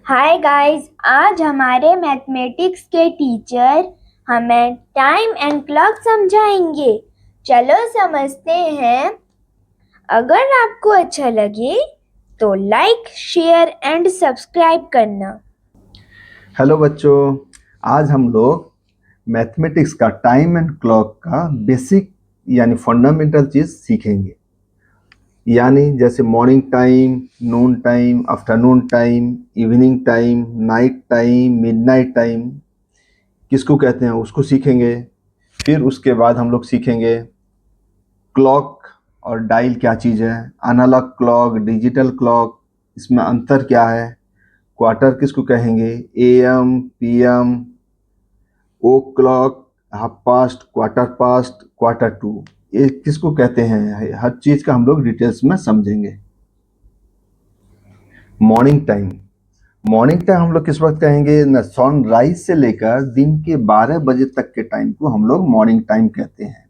Hi guys, आज हमारे mathematics के टीचर हमें टाइम एंड क्लॉक समझाएंगे। चलो समझते हैं। अगर आपको अच्छा लगे तो लाइक, शेयर एंड सब्सक्राइब करना। हेलो बच्चों, आज हम लोग मैथमेटिक्स का टाइम एंड क्लॉक का बेसिक यानी फंडामेंटल चीज़ सीखेंगे। यानी जैसे मॉर्निंग टाइम, नून time, afternoon time, evening time, night time, midnight time किसको कहते हैं उसको सीखेंगे। फिर उसके बाद हम लोग सीखेंगे क्लॉक और डायल क्या चीज़ है, एनालॉग क्लॉक, डिजिटल क्लॉक, इसमें अंतर क्या है, क्वार्टर किसको कहेंगे, AM, PM, o'clock, half past, quarter to, ये किसको कहते हैं, हर चीज का हम लोग डिटेल्स में समझेंगे। मॉर्निंग टाइम, मॉर्निंग टाइम हम लोग किस वक्त कहेंगे ना, सनराइज से लेकर दिन के 12 बजे तक के टाइम को हम लोग मॉर्निंग टाइम कहते हैं।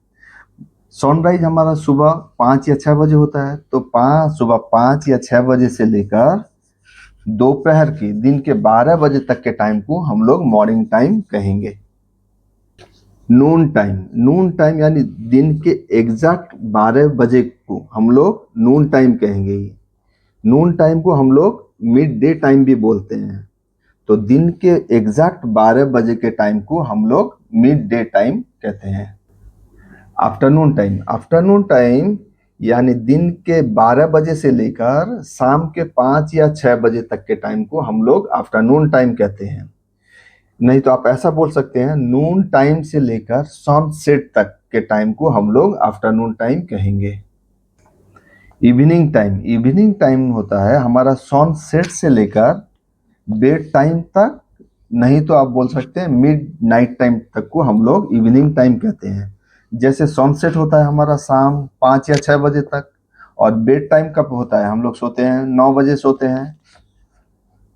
सनराइज हमारा सुबह 5 या 6 बजे होता है, तो सुबह 5 या 6 बजे से लेकर दोपहर के दिन के 12 बजे तक के टाइम को हम लोग मॉर्निंग टाइम कहेंगे। नून टाइम, नून टाइम यानी दिन के एग्जैक्ट 12 बजे को हम लोग नून टाइम कहेंगे। नून टाइम को हम लोग मिड डे टाइम भी बोलते हैं। तो दिन के एग्जैक्ट 12 बजे के टाइम को हम लोग मिड डे टाइम कहते हैं। आफ्टरनून टाइम, आफ्टरनून टाइम यानी दिन के 12 बजे से लेकर शाम के 5 या 6 बजे तक के टाइम को हम लोग आफ्टरनून टाइम कहते हैं। नहीं तो आप ऐसा बोल सकते हैं, नून टाइम से लेकर सनसेट तक के टाइम को हम लोग आफ्टरनून टाइम कहेंगे। इवनिंग टाइम, इवनिंग टाइम होता है हमारा सनसेट से लेकर बेड टाइम तक, नहीं तो आप बोल सकते हैं मिड नाइट टाइम तक को हम लोग इवनिंग टाइम कहते हैं। जैसे सनसेट होता है हमारा शाम 5 या 6 बजे तक, और बेड टाइम कब होता है, हम लोग सोते हैं 9 बजे सोते हैं,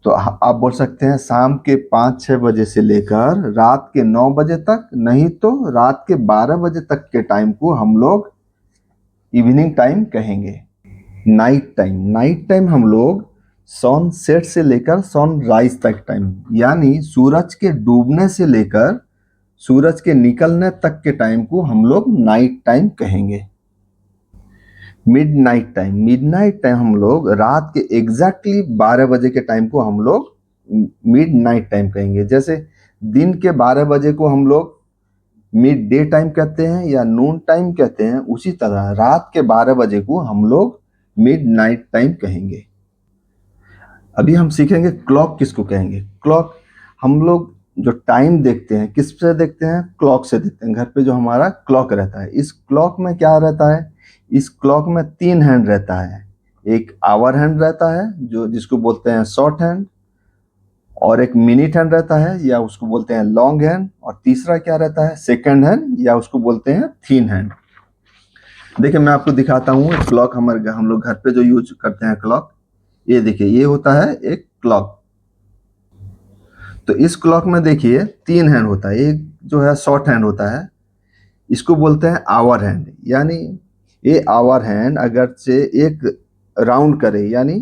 तो आप बोल सकते हैं शाम के 5-6 बजे से लेकर रात के 9 बजे तक, नहीं तो रात के 12 बजे तक के टाइम को हम लोग इवनिंग टाइम कहेंगे। नाइट टाइम, नाइट टाइम हम लोग सनसेट से लेकर सनराइज तक टाइम, यानी सूरज के डूबने से लेकर सूरज के निकलने तक के टाइम को हम लोग नाइट टाइम कहेंगे। मिडनाइट टाइम, मिडनाइट टाइम हम लोग रात के एग्जैक्टली 12 बजे के टाइम को हम लोग मिड नाइट टाइम कहेंगे। जैसे दिन के 12 बजे को हम लोग मिड डे टाइम कहते हैं या नून टाइम कहते हैं, उसी तरह रात के 12 बजे को हम लोग मिड नाइट टाइम कहेंगे। अभी हम सीखेंगे क्लॉक किसको कहेंगे। क्लॉक, हम लोग जो टाइम देखते हैं किस से देखते हैं, क्लॉक से देखते हैं। घर पे जो हमारा क्लॉक रहता है, इस क्लॉक में क्या रहता है, इस क्लॉक में 3 हैंड रहता है। एक आवर हैंड रहता है जो जिसको बोलते हैं शॉर्ट हैंड, और एक मिनट हैंड रहता है या उसको बोलते हैं लॉन्ग हैंड, और तीसरा क्या रहता है, सेकंड हैंड या उसको बोलते हैं थिन हैंड। देखिए मैं आपको दिखाता हूँ क्लॉक, हम लोग घर पे जो यूज करते हैं क्लॉक, ये देखिए ये होता है एक क्लॉक। तो इस क्लॉक में देखिए 3 हैंड होता है, एक जो है शॉर्ट हैंड होता है, इसको बोलते हैं आवर हैंड। यानी ये आवर हैंड अगर से एक राउंड करे, यानी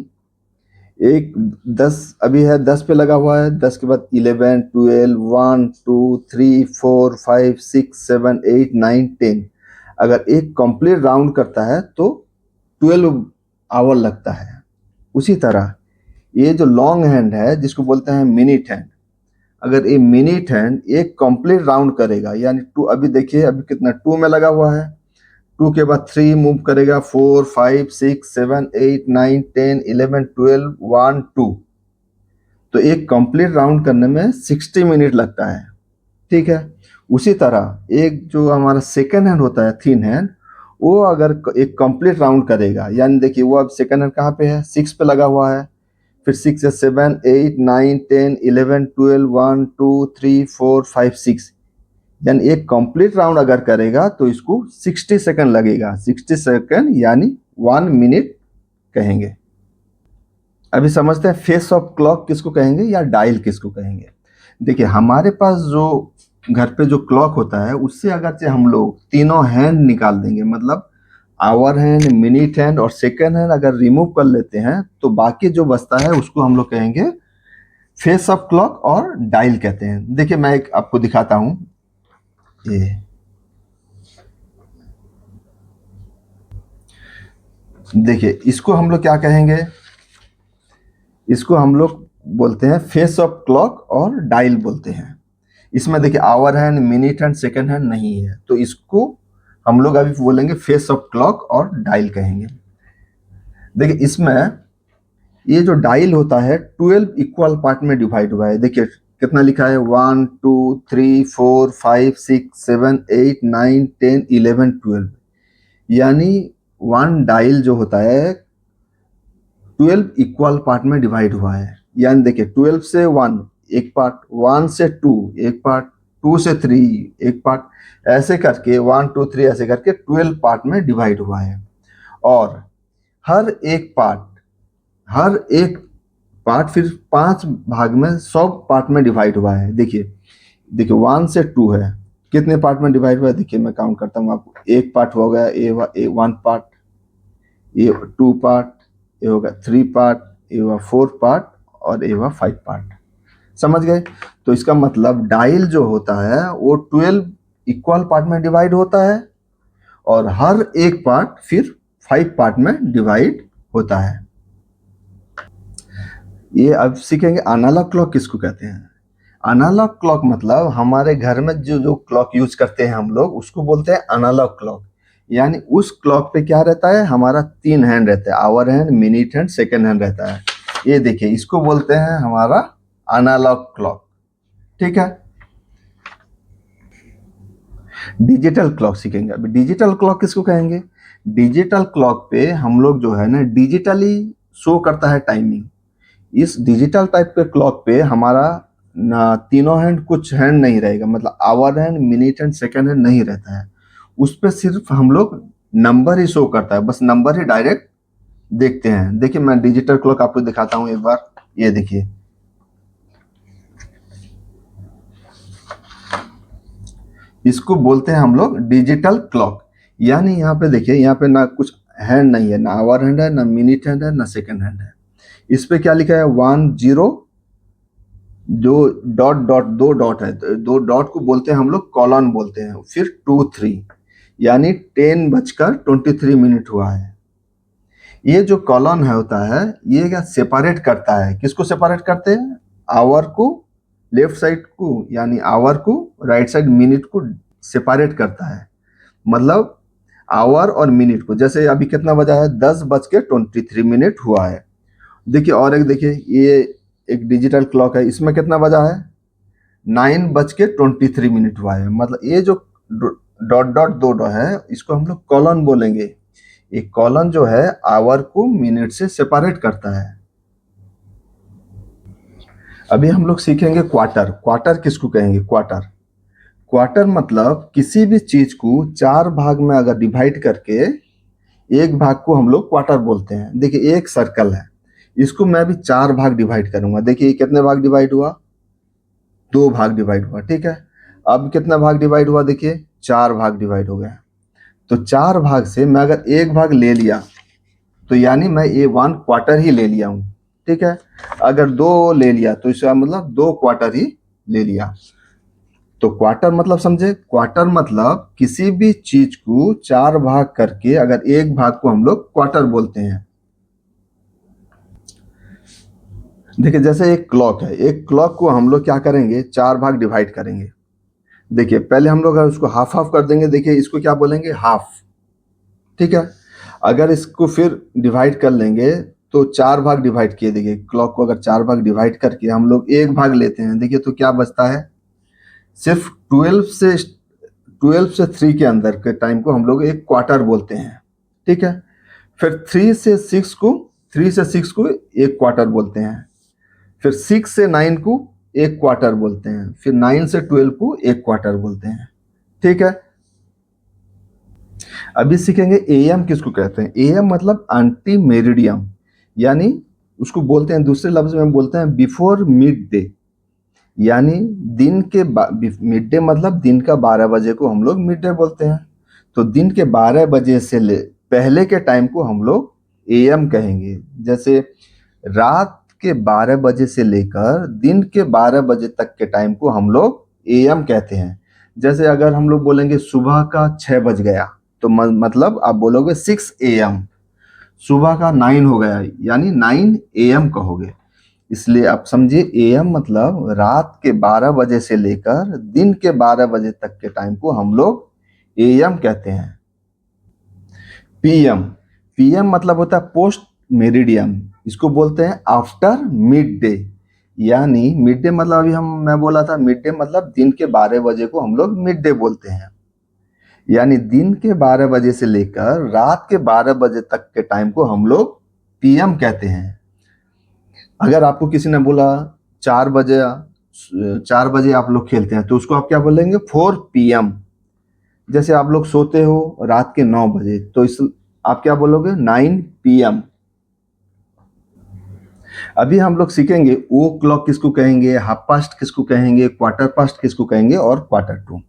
एक 10 अभी है, 10 पे लगा हुआ है, 10 के बाद 11, 12, 1, 2, 3, 4, 5, 6, 7, 8, 9, 10, अगर एक कंप्लीट राउंड करता है तो 12 आवर लगता है। उसी तरह ये जो लॉन्ग हैंड है जिसको बोलते हैं मिनट हैंड, अगर ये मिनट हैंड एक कंप्लीट राउंड करेगा, यानी 2, अभी देखिए अभी कितना 2 में लगा हुआ है, 2 के बाद 3 मूव करेगा, 4, 5, 6, 7, 8, 9, 10, 11, 12, 1, 2, तो एक कंप्लीट राउंड करने में 60 मिनट लगता है। ठीक है। उसी तरह एक जो हमारा सेकंड हैंड होता है थिन हैंड, वो अगर एक कंप्लीट राउंड करेगा, यानी देखिए वो अब सेकंड हैंड कहाँ पे है, 6 पे लगा हुआ है, फिर 6 या 7, 8, 9, 10, 11, 12, 1, 2, 3, 4, 5, 6, यानी एक कंप्लीट राउंड अगर करेगा तो इसको 60 सेकंड लगेगा। 60 सेकंड यानी 1 मिनट कहेंगे। अभी समझते हैं फेस ऑफ क्लॉक किसको कहेंगे या डायल किसको कहेंगे। देखिए हमारे पास जो घर पे जो क्लॉक होता है उससे अगर से हम लोग तीनों हैंड निकाल देंगे, मतलब आवर हैंड, मिनट हैंड और सेकंड हैंड अगर रिमूव कर लेते हैं, तो बाकी जो बचता है उसको हम लोग कहेंगे फेस ऑफ क्लॉक और डायल कहते हैं। देखिए मैं एक आपको दिखाता हूं, ये देखिए, इसको हम लोग क्या कहेंगे, इसको हम लोग बोलते हैं फेस ऑफ क्लॉक और डायल बोलते हैं। इसमें देखिए hour hand, minute hand, second hand नहीं है, तो इसको हम लोग अभी बोलेंगे फेस ऑफ क्लॉक और डायल कहेंगे। देखिए इसमें ये जो डायल होता है 12 इक्वल पार्ट में डिवाइड हुआ है। देखिए कितना लिखा है, 1 2 3 4 5 6 7 8 9 10 11 12, यानी वन डायल जो होता है 12 इक्वल पार्ट में डिवाइड हुआ है। यानी देखिए 12 से 1 एक पार्ट, 1 से 2 एक पार्ट, 2 से 3 एक पार्ट, ऐसे करके 1 2 3 ऐसे करके 12 पार्ट में डिवाइड हुआ है। और हर एक पार्ट फिर 5 भाग में 100 पार्ट में डिवाइड हुआ है। देखिए देखिए 1 से 2 है, कितने पार्ट में डिवाइड हुआ है, देखिए मैं काउंट करता हूँ आपको। एक पार्ट हो गया ए 1 पार्ट, ये 2 पार्ट, ये होगा 3 पार्ट, ये हुआ 4 पार्ट और ये हुआ 5 पार्ट। समझ गए? तो इसका मतलब डायल जो होता है वो 12 इक्वल पार्ट में डिवाइड होता है और हर एक पार्ट फिर 5 पार्ट में डिवाइड होता है। ये अब सीखेंगे एनालॉग क्लॉक किसको कहते हैं। एनालॉग क्लॉक मतलब हमारे घर में जो जो क्लॉक यूज करते हैं हम लोग, उसको बोलते हैं एनालॉग क्लॉक। यानी उस क्लॉक पे क्या रहता है, हमारा 3 हैंड रहता है, hour hand, minute hand, second hand रहता है। ये देखिए इसको बोलते हैं हमारा एनालॉग क्लॉक। ठीक है, डिजिटल क्लॉक सीखेंगे। अभी डिजिटल क्लॉक किसको कहेंगे। डिजिटल क्लॉक पे हम लोग जो है ना डिजिटली शो करता है टाइमिंग। इस डिजिटल टाइप के क्लॉक पे हमारा ना तीनों हैंड, कुछ हैंड नहीं रहेगा, मतलब hour hand, minute hand, second hand नहीं रहता है। उस पे सिर्फ हम लोग नंबर ही शो करता है, बस नंबर ही डायरेक्ट देखते हैं। देखिए मैं डिजिटल क्लॉक आपको दिखाता हूँ एक बार, ये देखिए इसको बोलते हैं हम लोग डिजिटल क्लॉक। यानी यहाँ पे देखिए, यहाँ पे ना कुछ हैंड नहीं है, ना आवर हैंड है, ना मिनट हैंड है, ना सेकंड हैंड है। इस पे क्या लिखा है 1 0, जो डॉट डॉट, 2 डॉट है, 2 डॉट को बोलते हैं हम लोग कॉलन बोलते हैं। फिर 2 3, यानी 10:23 हुआ है। ये जो कॉलन है होता है, ये क्या सेपरेट करता है, किसको सेपरेट करते हैं, आवर को लेफ्ट साइड को, यानी आवर को राइट साइड, मिनट को सेपरेट करता है। मतलब आवर और मिनट को, जैसे अभी कितना बजा है, 10:23 हुआ है। देखिए और एक देखिए, ये एक डिजिटल क्लॉक है, इसमें कितना बजा है, 9:23 हुआ है। मतलब ये जो डॉट डॉट 2 डॉट है, इसको हम लोग कॉलन बोलेंगे। एक कॉलन जो है आवर को मिनट से सेपरेट करता है। अभी हम लोग सीखेंगे क्वार्टर। क्वार्टर किसको कहेंगे, क्वार्टर। क्वार्टर मतलब किसी भी चीज को 4 भाग में अगर डिवाइड करके एक भाग को हम लोग क्वार्टर बोलते हैं। देखिए एक सर्कल है, इसको मैं अभी 4 भाग डिवाइड करूंगा। देखिए कितने भाग डिवाइड हुआ, 2 भाग डिवाइड हुआ। ठीक है, अब कितना भाग डिवाइड हुआ, देखिए 4 भाग डिवाइड हो गया। तो 4 भाग से मैं अगर एक भाग ले लिया तो यानी मैं ये 1 क्वार्टर ही ले लिया हूँ। ठीक है, अगर 2 ले लिया तो इसका मतलब 2 क्वार्टर ही ले लिया। तो क्वार्टर मतलब समझे, क्वार्टर मतलब किसी भी चीज को 4 भाग करके अगर एक भाग को हम लोग क्वार्टर बोलते हैं। देखिए जैसे एक क्लॉक है, एक क्लॉक को हम लोग क्या करेंगे, 4 भाग डिवाइड करेंगे। देखिए पहले हम लोग अगर उसको हाफ हाफ कर देंगे, देखिए इसको क्या बोलेंगे, हाफ। ठीक है, अगर इसको फिर डिवाइड कर लेंगे तो 4 भाग डिवाइड किए, देखिए क्लॉक को अगर 4 भाग डिवाइड करके हम लोग एक भाग लेते हैं, देखिए तो क्या बचता है, सिर्फ 12 से 3 के अंदर के टाइम को हम लोग एक क्वार्टर बोलते हैं। ठीक है, फिर 3 से 6 को एक क्वार्टर बोलते हैं। फिर 6 से 9 को एक क्वार्टर बोलते हैं। फिर 9 से 12 को एक क्वार्टर बोलते हैं। ठीक है, अभी सीखेंगे एएम किसको कहते हैं। एएम मतलब एंटी मेरिडियम, यानी उसको बोलते हैं, दूसरे लफ्ज में बोलते हैं बिफोर मिड डे। यानी दिन के मिड डे मतलब दिन का 12 बजे को हम लोग मिड डे बोलते हैं। तो दिन के 12 बजे से पहले के टाइम को हम लोग एएम कहेंगे। जैसे रात के 12 बजे से लेकर दिन के 12 बजे तक के टाइम को हम लोग एएम कहते हैं। जैसे अगर हम लोग बोलेंगे सुबह का 6 बज गया तो मतलब आप बोलोगे 6 AM। सुबह का 9 हो गया यानी 9 AM कहोगे। इसलिए आप समझिए एएम मतलब रात के 12 बजे से लेकर दिन के 12 बजे तक के टाइम को हम लोग एएम कहते हैं। पीएम, पीएम मतलब होता है पोस्ट मेरिडियम, इसको बोलते हैं आफ्टर मिड डे। यानी मिड डे मतलब अभी मैं बोला था मिड डे मतलब दिन के 12 बजे को हम लोग मिड डे बोलते हैं। यानी दिन के 12 बजे से लेकर रात के 12 बजे तक के टाइम को हम लोग पीएम कहते हैं। अगर आपको किसी ने बोला 4 बजे आप लोग खेलते हैं तो उसको आप क्या बोलेंगे 4 PM। जैसे आप लोग सोते हो रात के 9 बजे तो इस आप क्या बोलोगे 9 PM। अभी हम लोग सीखेंगे ओ क्लॉक किसको कहेंगे, हाफ पास्ट किसको कहेंगे, क्वार्टर पास्ट किसको कहेंगे और क्वार्टर टू।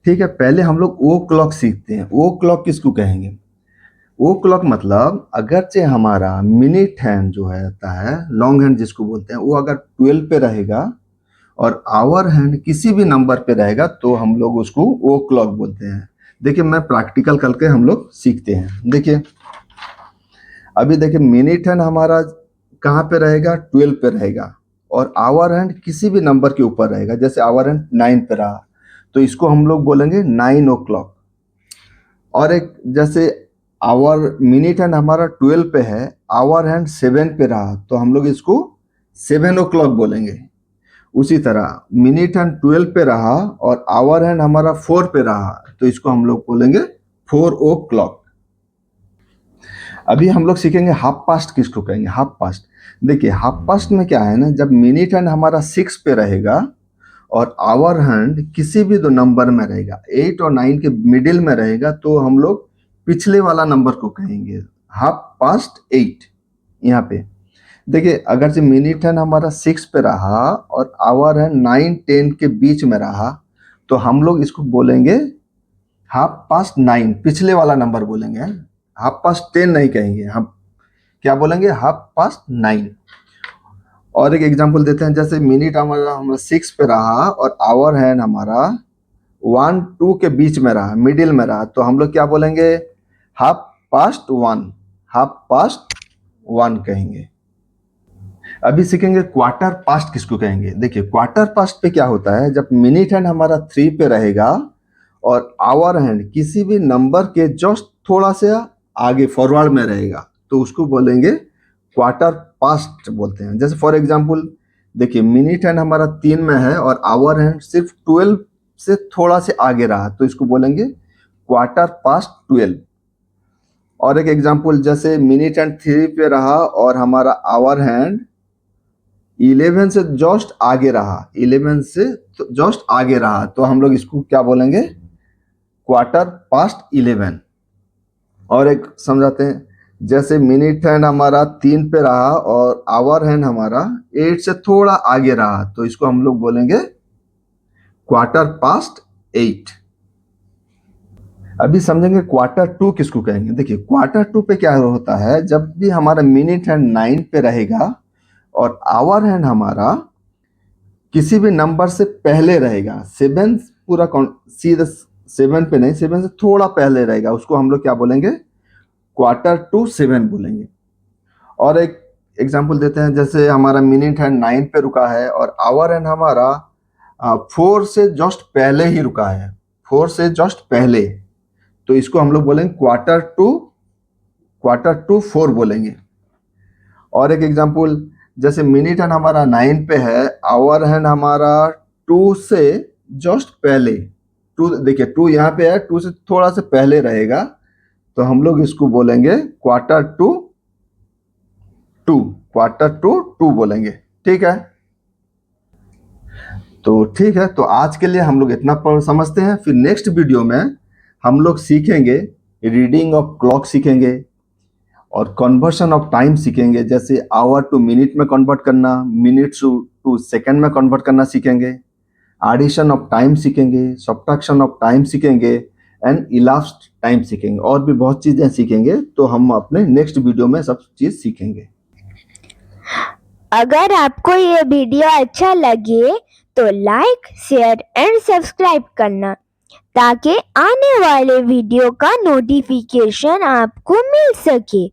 ठीक है, पहले हम लोग ओ क्लॉक सीखते हैं। ओ क्लॉक किसको कहेंगे? ओ क्लॉक मतलब अगरचे हमारा मिनट हैंड जो है लॉन्ग हैंड जिसको बोलते हैं, वो अगर 12 पे रहेगा और आवर हैंड किसी भी नंबर पे रहेगा तो हम लोग उसको ओ क्लॉक बोलते हैं। देखिए मैं प्रैक्टिकल करके हम लोग सीखते हैं। देखिए अभी देखिए मिनट हैंड हमारा कहाँ पे रहेगा 12 पे रहेगा और आवर हैंड किसी भी नंबर के ऊपर रहेगा। जैसे आवर हैंड 9 पे रहा तो इसको हम लोग बोलेंगे 9 o'clock। और एक जैसे आवर मिनट हैंड हमारा 12 पे है, आवर हैंड 7 पे रहा तो हम लोग इसको 7 o'clock बोलेंगे। उसी तरह मिनट हैंड 12 पे रहा और आवर हैंड हमारा 4 पे रहा तो इसको हम लोग बोलेंगे 4 o'clock। अभी हम लोग सीखेंगे हाफ पास्ट किसको कहेंगे। हाफ पास्ट देखिए हाफ पास्ट में क्या है ना, जब मिनट हैंड हमारा 6 पे रहेगा और आवर हैंड किसी भी दो नंबर में रहेगा 8 और 9 के मिडिल में रहेगा तो हम लोग पिछले वाला नंबर को कहेंगे हाफ पास्ट 8। यहाँ पे देखिए अगर से मिनट हैंड हमारा 6 पे रहा और आवर हैंड 9-10 के बीच में रहा तो हम लोग इसको बोलेंगे हाफ पास्ट 9, पिछले वाला नंबर बोलेंगे। हाफ पास्ट 10 नहीं कहेंगे, हम क्या बोलेंगे हाफ पास्ट 9। और एक एग्जांपल देते हैं, जैसे मिनट हमारा 6 पे रहा और आवर हैंड हमारा 1-2 के बीच में रहा, मिडिल में रहा तो हम लोग क्या बोलेंगे हाफ पास्ट 1, हाफ पास्ट 1 कहेंगे। अभी सीखेंगे क्वार्टर पास्ट किसको कहेंगे। देखिए क्वार्टर पास्ट पे क्या होता है, जब मिनट हैंड हमारा 3 पे रहेगा और आवर हैंड किसी भी नंबर के जस्ट थोड़ा सा आगे फॉरवर्ड में रहेगा तो उसको बोलेंगे क्वार्टर पास्ट बोलते हैं। जैसे फॉर एग्जांपल देखिए मिनट हैंड हमारा 3 में है और आवर हैंड सिर्फ 12 से थोड़ा से आगे रहा तो इसको बोलेंगे क्वार्टर पास्ट 12। और एक एग्जांपल जैसे मिनट हैंड 3 पे रहा और हमारा आवर हैंड 11 से जस्ट आगे रहा, 11 से जस्ट आगे रहा तो हम लोग इसको क्या बोलेंगे क्वार्टर पास्ट 11। और एक समझाते हैं, जैसे मिनट हैंड हमारा 3 पे रहा और आवर हैंड हमारा 8 से थोड़ा आगे रहा तो इसको हम लोग बोलेंगे क्वार्टर पास्ट 8। अभी समझेंगे क्वार्टर टू किसको कहेंगे। देखिए क्वार्टर टू पे क्या होता है, जब भी हमारा मिनट हैंड 9 पे रहेगा और आवर हैंड हमारा किसी भी नंबर से पहले रहेगा, 7 पूरा सीधा 7 पे नहीं, 7 से थोड़ा पहले रहेगा, उसको हम लोग क्या बोलेंगे क्वार्टर टू 7 बोलेंगे। और एक एग्जांपल देते हैं, जैसे हमारा मिनट हैंड 9 पे रुका है और आवर हैंड हमारा 4 से जस्ट पहले ही रुका है, 4 से जस्ट पहले तो इसको हम लोग बोलेंगे क्वार्टर टू 4 बोलेंगे। और एक एग्जांपल जैसे मिनट हैंड हमारा 9 पे है, आवर हैंड हमारा 2 से जस्ट पहले, 2 देखिए 2 यहाँ पे है, 2 से थोड़ा से पहले रहेगा तो हम लोग इसको बोलेंगे क्वार्टर टू 2 बोलेंगे। ठीक है, तो ठीक है, तो आज के लिए हम लोग इतना समझते हैं। फिर नेक्स्ट वीडियो में हम लोग सीखेंगे रीडिंग ऑफ क्लॉक सीखेंगे और कन्वर्शन ऑफ टाइम सीखेंगे, जैसे आवर टू मिनट में कन्वर्ट करना, मिनट टू सेकंड में कन्वर्ट करना सीखेंगे, एडिशन ऑफ टाइम सीखेंगे, सब्ट्रैक्शन ऑफ टाइम सीखेंगे एंड इलाप्स्ड टाइम सीखेंगे, और भी बहुत चीज़ें सीखेंगे। तो हम अपने नेक्स्ट वीडियो में सब चीज़ सीखेंगे। अगर आपको ये वीडियो अच्छा लगे तो लाइक, शेयर एंड सब्सक्राइब करना ताकि आने वाले वीडियो का नोटिफिकेशन आपको मिल सके।